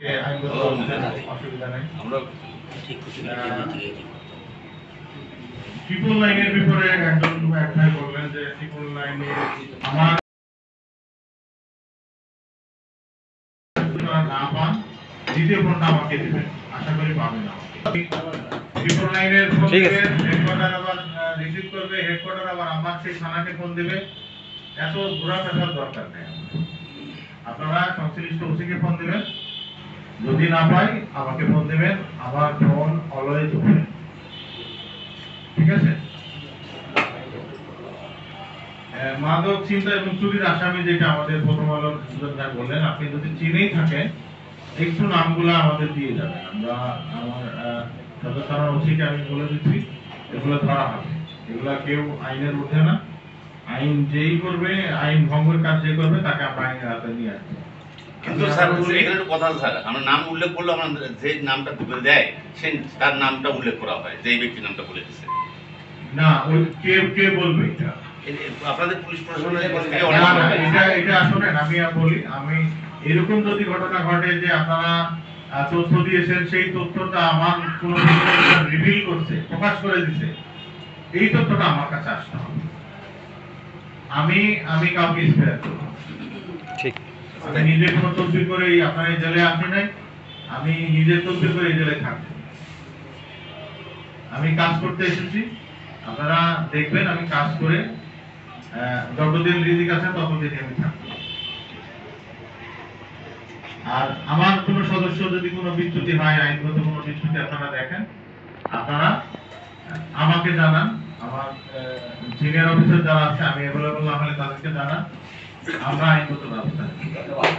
আইনগত অসুবিধা নেই। আমরা ট্রিপল লাইনের ব্যাপারে একজন এক ভাই বললেন যে ট্রিপল লাইনে আমার না পান, দ্বিতীয় ফোনটা আমাকে দেবেন, আশা করি পাবেন না। ট্রিপল লাইনের ফোন দিবে, হেডকোয়ার্টার আবার রিসিভ করবে, হেডকোয়ার্টার আবার আমার সেই থানাকে ফোন দেবে। এত ঘোরা ফেরার দরকার নেই। আপনারা সংশ্লিষ্ট ওসিকে ফোন দিবেন, যদি না পাই আমাকে ফোন দিবেন, আমার ফোন অলওয়েজ ওপেন। ঠিক আছে? মাদক চিন্তা এবং চুরির আসামি যেটা আমাদের প্রথম আলোর সুজন ভাই বললেন, আপনি যদি চিনেই থাকেন একটু নামগুলো আমাদের দিয়ে যাবেন। আমরা আমার সদর থানার ওসিকে আমি বলে দিচ্ছি, এগুলো ধরা হবে। এগুলা কেউ আইনের ঊর্ধ্বে না। আইন যেই করবে, আইন ভঙ্গের কাজ যে করবে তাকে আমরা আইনের হাতে নিয়ে আসবো। কিন্তু স্যার এখানে একটা কথা স্যার, আমরা নাম উল্লেখ করলে আমরা যে নামটা দুটো দেয় সেই তার নামটা উল্লেখ করা হয়, যেই ব্যক্তির নামটা বলে দিচ্ছে না। ওই কে বলবে এটা? আপনাদের পুলিশ প্রশাসনের এটা আসলে আমি বলি, আমি এরকম যদি ঘটনা ঘটে যে আপনারা তথ্য দিয়েছেন, সেই তথ্যটা আমার কোন রিভিল করছে, প্রকাশ করে দিছে, এই তথ্যটা আমার কাছে আসতে হবে। আমি কাউকে স্পেয়ার করব। ঠিক, আমি নিজে কোনো তদবির করে আপনার এই জেলে আসি নাই, আমি নিজে তদবির করে এই জেলে থাকছি। আমি কাজ করতে এসেছি, আপনারা দেখবেন আমি কাজ করে যতদিন রিজিক আছে ততদিন আমি থাকবো। আর আমার কোন সদস্য যদি কোনো বিচ্যুতি হয়, আইনগত কোনো বিচ্যুতি আপনারা দেখেন, আপনারা আমাকে জানান। আমার সিনিয়র অফিসার যারা আছে, আমি অ্যাভেলেবল না হলে তাদেরকে জানান, আমরা আইনগত ব্যবস্থা নেব। ধন্যবাদ।